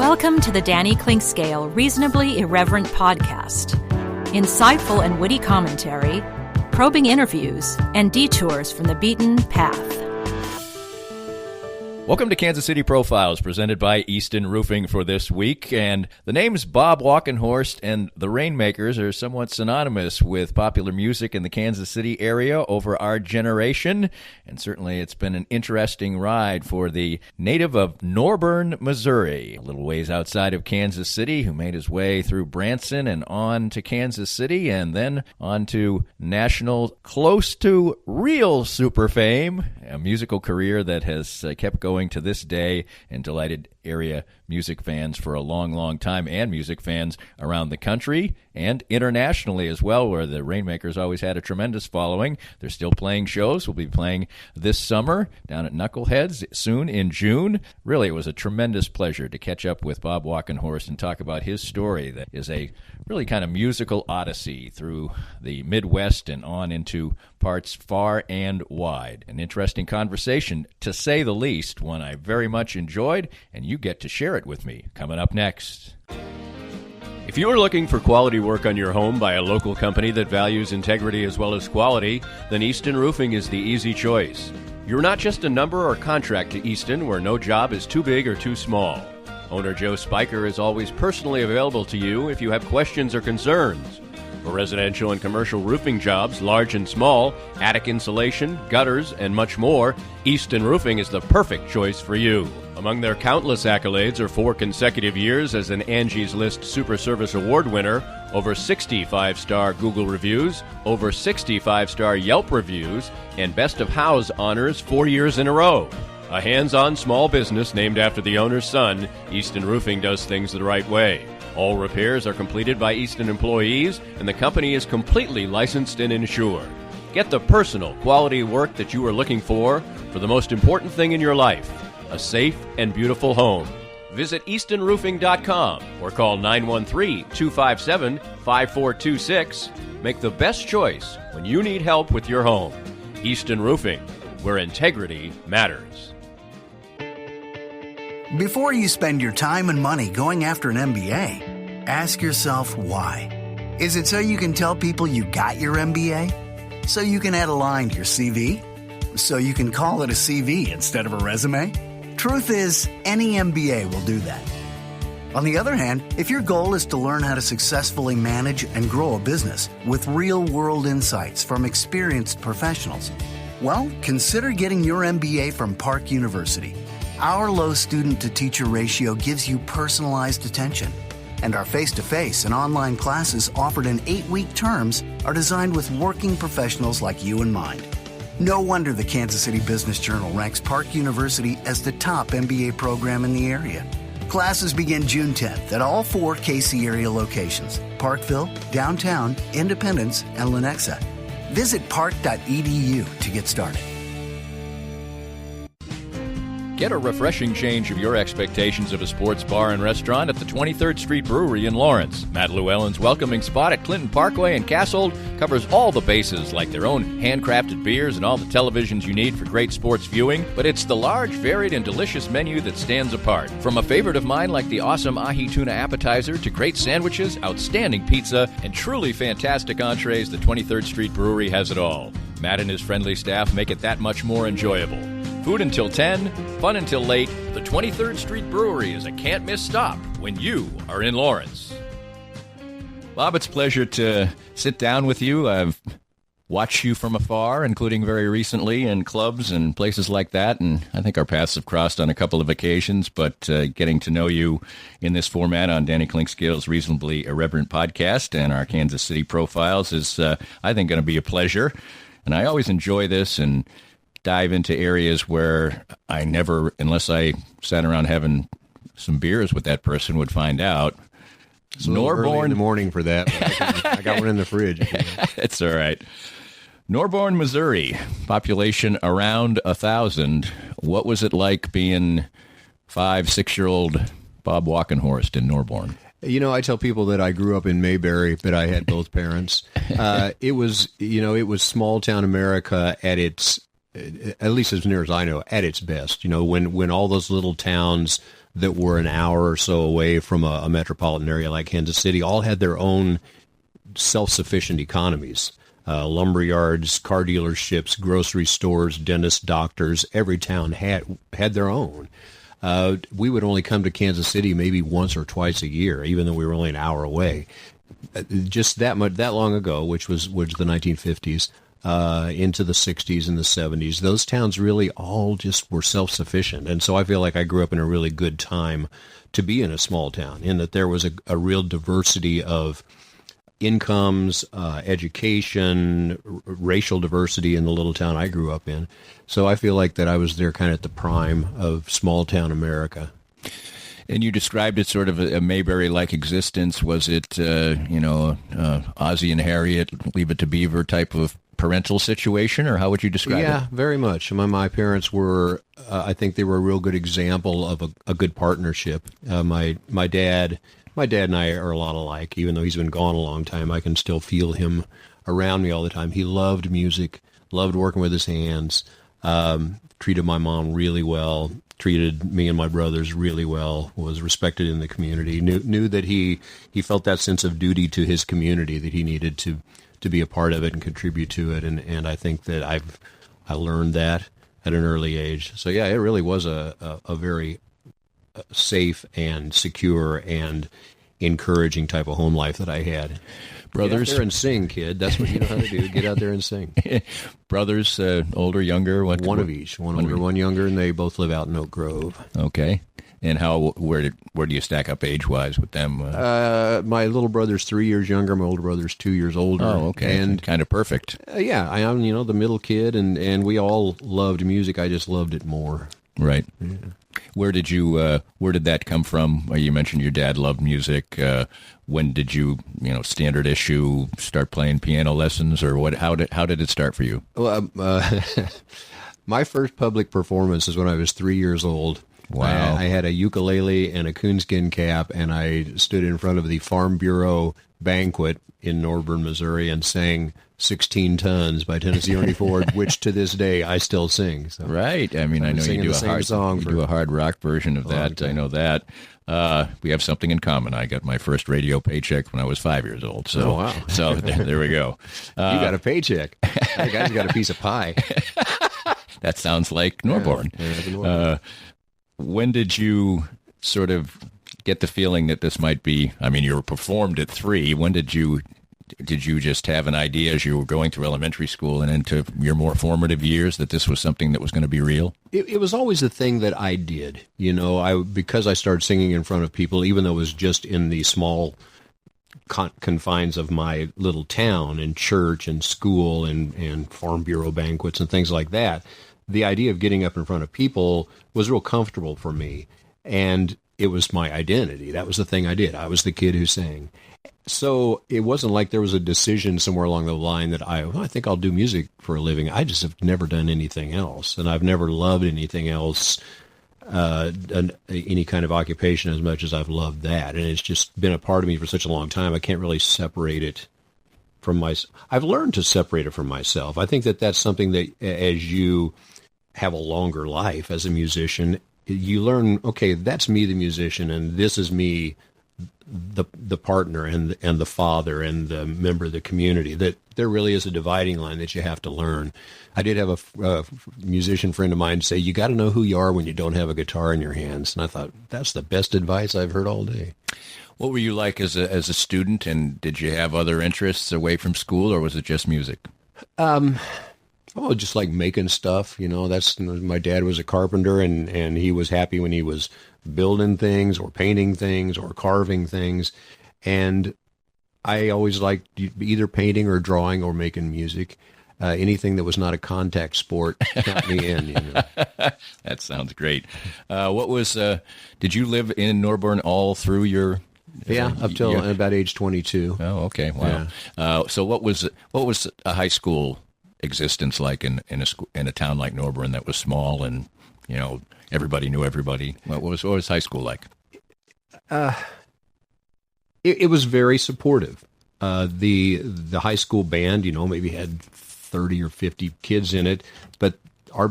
Welcome to the Danny Clinkscale Reasonably Irreverent podcast. Insightful and witty commentary, probing interviews, and detours from the beaten path. Welcome to Kansas City Profiles, presented by Easton Roofing for this week. And the names Bob Walkenhorst and the Rainmakers are somewhat synonymous with popular music in the Kansas City area over our generation. And certainly it's been an interesting ride for the native of Norborne, Missouri, a little ways outside of Kansas City, who made his way through Branson and on to Kansas City and then on to national, close to real super fame, a musical career that has kept going to this day and delighted area music fans for a long, long time, and music fans around the country and internationally as well, where the Rainmakers always had a tremendous following. They're still playing shows. We'll be playing this summer down at Knuckleheads soon in June. Really, it was a tremendous pleasure to catch up with Bob Walkenhorst and talk about his story that is a really kind of musical odyssey through the Midwest and on into parts far and wide. An interesting conversation, to say the least, one I very much enjoyed, and you get to share it with me coming up next. If you are looking for quality work on your home by a local company that values integrity as well as quality, then Easton Roofing is the easy choice. You're not just a number or contract to Easton, where no job is too big or too small. Owner Joe Spiker is always personally available to you if you have questions or concerns. For residential and commercial roofing jobs, large and small, attic insulation, gutters, and much more, Easton Roofing is the perfect choice for you. Among their countless accolades are 4 consecutive years as an Angie's List Super Service Award winner, over 60 5-star Google reviews, over 60 5-star Yelp reviews, and Best of House honors 4 years in a row. A hands-on small business named after the owner's son, Easton Roofing does things the right way. All repairs are completed by Easton employees, and the company is completely licensed and insured. Get the personal, quality work that you are looking for the most important thing in your life, a safe and beautiful home. Visit eastonroofing.com or call 913-257-5426. Make the best choice when you need help with your home. Easton Roofing, where integrity matters. Before you spend your time and money going after an MBA, ask yourself why. Is it so you can tell people you got your MBA? So you can add a line to your CV? So you can call it a CV instead of a resume? Truth is, any MBA will do that. On the other hand, if your goal is to learn how to successfully manage and grow a business with real-world insights from experienced professionals, well, consider getting your MBA from Park University. Our low student-to-teacher ratio gives you personalized attention, and our face-to-face and online classes offered in 8-week terms are designed with working professionals like you in mind. No wonder the Kansas City Business Journal ranks Park University as the top MBA program in the area. Classes begin June 10th at all 4 KC area locations: Parkville, Downtown, Independence, and Lenexa. Visit park.edu to get started. Get a refreshing change of your expectations of a sports bar and restaurant at the 23rd Street Brewery in Lawrence. Matt Llewellyn's welcoming spot at Clinton Parkway and Cassold covers all the bases, like their own handcrafted beers and all the televisions you need for great sports viewing. But it's the large, varied, and delicious menu that stands apart. From a favorite of mine like the awesome ahi tuna appetizer to great sandwiches, outstanding pizza, and truly fantastic entrees, the 23rd Street Brewery has it all. Matt and his friendly staff make it that much more enjoyable. Food until 10, fun until late. The 23rd Street Brewery is a can't-miss stop when you are in Lawrence. Bob, it's a pleasure to sit down with you. I've watched you from afar, including very recently in clubs and places like that, and I think our paths have crossed on a couple of occasions, but getting to know you in this format on Danny Clinkscale's Reasonably Irreverent podcast and our Kansas City Profiles is, I think, going to be a pleasure. And I always enjoy this and dive into areas where I never, unless I sat around having some beers with that person, would find out. It's early in the morning for that. I got one in the fridge. It's all right. Norborne, Missouri, population around 1,000. What was it like being 5-6-year-old Bob Walkenhorst in Norborne? You know, I tell people that I grew up in Mayberry, but I had both parents. It was small town America at its, at least as near as I know, at its best. You know, when all those little towns that were an hour or so away from a metropolitan area like Kansas City all had their own self-sufficient economies. Lumber yards, car dealerships, grocery stores, dentists, doctors, every town had their own. We would only come to Kansas City maybe once or twice a year, even though we were only an hour away. Just that long ago, which was the 1950s, into the 60s and the 70s, those towns really all just were self-sufficient. And so I feel like I grew up in a really good time to be in a small town, in that there was a real diversity of incomes, education, racial diversity in the little town I grew up in. So I feel like that I was there kind of at the prime of small town America. And you described it sort of a Mayberry-like existence. Was it, Ozzie and Harriet, Leave It to Beaver type of parental situation, or how would you describe it? Yeah, very much. My parents were, I think they were a real good example of a good partnership. My dad and I are a lot alike. Even though he's been gone a long time, I can still feel him around me all the time. He loved music, loved working with his hands, treated my mom really well, treated me and my brothers really well, was respected in the community, knew that he felt that sense of duty to his community, that he needed to be a part of it and contribute to it. And I think that I learned that at an early age. So yeah, it really was a very safe and secure and encouraging type of home life that I had. Brothers, get out there and sing, kid. That's what you know how to do. Get out there and sing. Brothers, older, younger? One of each. One older, one younger, and they both live out in Oak Grove. Okay. And where do you stack up age-wise with them? My little brother's 3 years younger. My older brother's 2 years older. Oh, okay. And kind of perfect. Yeah, I am, the middle kid, and we all loved music. I just loved it more. Right. Yeah. Where did that come from? You mentioned your dad loved music. When did you, standard issue, start playing piano lessons, or what? How did it start for you? Well, my first public performance is when I was 3 years old. Wow. I had a ukulele and a coonskin cap, and I stood in front of the Farm Bureau banquet in Norburn, Missouri, and sang 16 Tons by Tennessee Ernie Ford, which to this day I still sing. So right. I mean, I know you do a hard rock version of that. I know that. We have something in common. I got my first radio paycheck when I was 5 years old. So, wow. So there we go. You got a paycheck. That guy's got a piece of pie. That sounds like Norborn. Yeah, when did you sort of get the feeling that this might be, you were performed at 3. When did you just have an idea as you were going through elementary school and into your more formative years that this was something that was going to be real? It was always a thing that I did. Because I started singing in front of people, even though it was just in the small confines of my little town and church and school and Farm Bureau banquets and things like that, the idea of getting up in front of people was real comfortable for me. And it was my identity. That was the thing I did. I was the kid who sang. So it wasn't like there was a decision somewhere along the line that I think I'll do music for a living. I just have never done anything else. And I've never loved anything else, any kind of occupation as much as I've loved that. And it's just been a part of me for such a long time. I can't really separate it from myself. I've learned to separate it from myself. I think that that's something that as you have a longer life as a musician, you learn, okay, that's me, the musician, and this is me, the partner and the father and the member of the community. That there really is a dividing line that you have to learn. I did have a musician friend of mine say, you got to know who you are when you don't have a guitar in your hands. And I thought, that's the best advice I've heard all day. What were you like as a student, and did you have other interests away from school, or was it just music? Just like making stuff, that's, my dad was a carpenter, and he was happy when he was building things or painting things or carving things. And I always liked either painting or drawing or making music. Anything that was not a contact sport, count me in. That sounds great. Did you live in Norborn all through your... Yeah, up till about age 22. Oh, okay. Wow. Yeah. So what was a high school existence like in a town like Norborn that was small and everybody knew everybody? What was high school like? It was very supportive. The high school band, maybe had 30 or 50 kids in it, but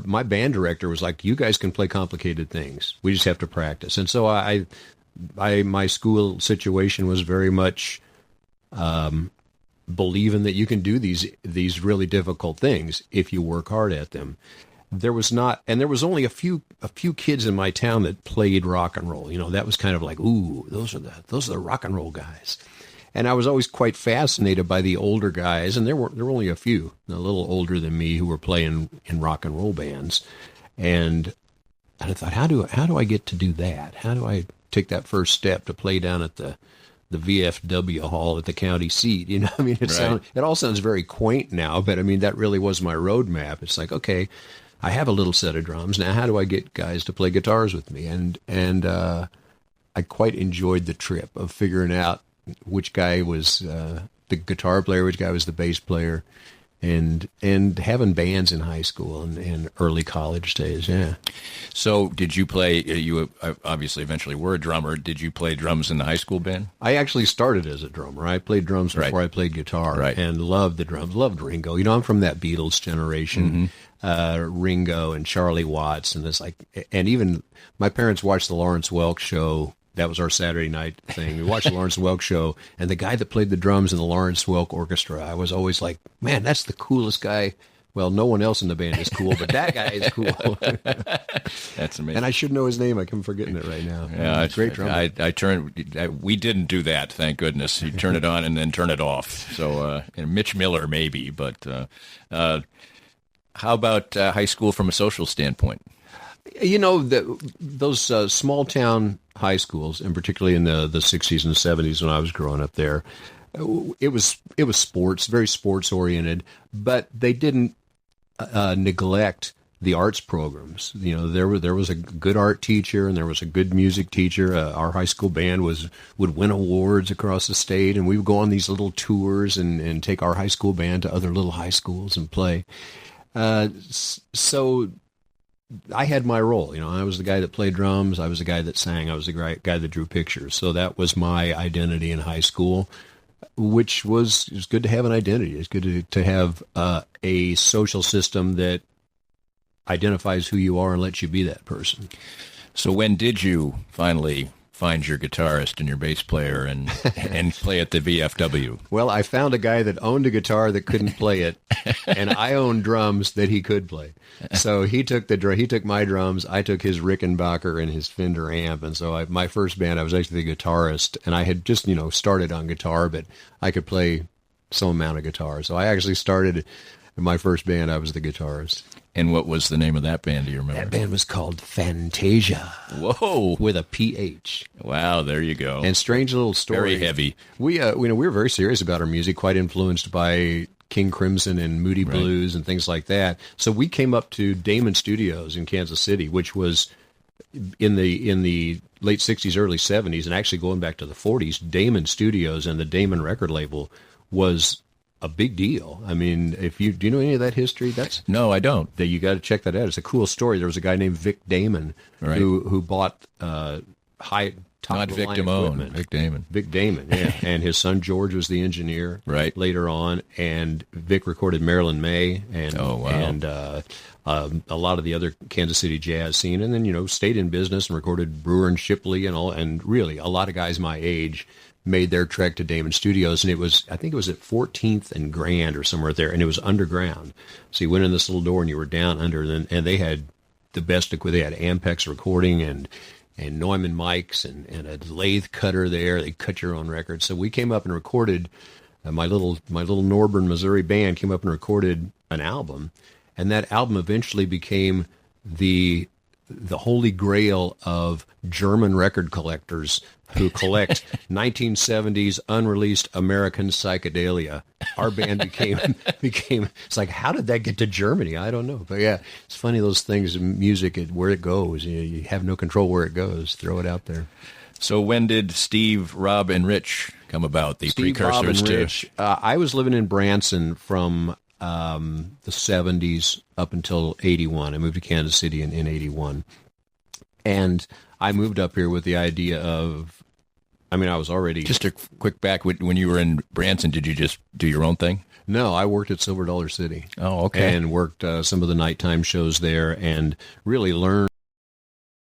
my band director was like, you guys can play complicated things. We just have to practice. And so my school situation was very much believing that you can do these really difficult things if you work hard at them. There was only a few kids in my town that played rock and roll. That was kind of like, ooh, those are the rock and roll guys. And I was always quite fascinated by the older guys, and there were only a few, a little older than me, who were playing in rock and roll bands. And I thought, how do I get to do that? How do I take that first step to play down at the VFW hall at the county seat? It all sounds very quaint now, but that really was my roadmap. It's like, okay, I have a little set of drums. Now how do I get guys to play guitars with me? And I quite enjoyed the trip of figuring out which guy was the guitar player, which guy was the bass player, and having bands in high school and early college days. Yeah. So did you play, you obviously eventually were a drummer. Did you play drums in the high school band? I actually started as a drummer. I played drums before I played guitar, and loved the drums, loved Ringo. I'm from that Beatles generation, Ringo and Charlie Watts, and and even my parents watched the Lawrence Welk show. That was our Saturday night thing. We watched the Lawrence Welk show, and the guy that played the drums in the Lawrence Welk Orchestra, I was always like, man, that's the coolest guy. Well, no one else in the band is cool, but that guy is cool. That's amazing. And I should know his name. I'm forgetting it right now. Yeah, great drummer. We didn't do that, thank goodness. You turn it on and then turn it off. So, Mitch Miller maybe, but how about high school from a social standpoint? Those small town high schools, and particularly in the 60s and 70s when I was growing up there, it was sports, very sports oriented, but they didn't neglect the arts programs. There was a good art teacher and there was a good music teacher. Our high school band would win awards across the state, and we would go on these little tours and take our high school band to other little high schools and play. So I had my role. I was the guy that played drums. I was the guy that sang. I was the guy that drew pictures. So that was my identity in high school, which was good to have an identity. It's good to have a social system that identifies who you are and lets you be that person. So when did you finally find your guitarist and your bass player and play at the VFW? Well, I found a guy that owned a guitar that couldn't play it, and I owned drums that he could play. So he took my drums, I took his Rickenbacker and his Fender amp, and so my first band, I was actually the guitarist, and I had just started on guitar, but I could play some amount of guitar. So I actually started in my first band. I was the guitarist. And what was the name of that band? Do you remember? That band was called Fantasia. Whoa! With a PH. Wow, there you go. And strange little story. Very heavy. We were very serious about our music, quite influenced by King Crimson and Moody Blues and things like that. So we came up to Damon Studios in Kansas City, which was in the late 60s, early 70s, and actually going back to the 40s. Damon Studios and the Damon record label was a big deal. I mean, do you know any of that history? No, I don't. You got to check that out. It's a cool story. There was a guy named Vic Damon who bought Not Vic Damon. Vic Damon. Vic Damon, yeah. And his son George was the engineer later on, and Vic recorded Marilyn May and a lot of the other Kansas City jazz scene, and then stayed in business and recorded Brewer and Shipley and really a lot of guys my age made their trek to Damon Studios, and I think it was at 14th and Grand or somewhere there, and it was underground. So you went in this little door and you were down under, and they had the best equipment. They had Ampex recording and Neumann mics and a lathe cutter there. They cut your own records. So we came up and recorded, my little Norburn, Missouri band came up and recorded an album, and that album eventually became the holy grail of German record collectors who collect 1970s unreleased American psychedelia. Our band became, it's like, how did that get to Germany? I don't know. But yeah, it's funny, those things in music, where it goes. You have no control where it goes. Throw it out there. So when did Steve, Rob, and Rich come about, the Steve, precursors Rob, and to... Rich, I was living in Branson from the 70s up until 81. I moved to Kansas City in 81. And I moved up here with the idea of, I mean, I was already... Just a quick back, when you were in Branson, did you just do your own thing? No, I worked at Silver Dollar City. Oh, okay. And worked some of the nighttime shows there and really learned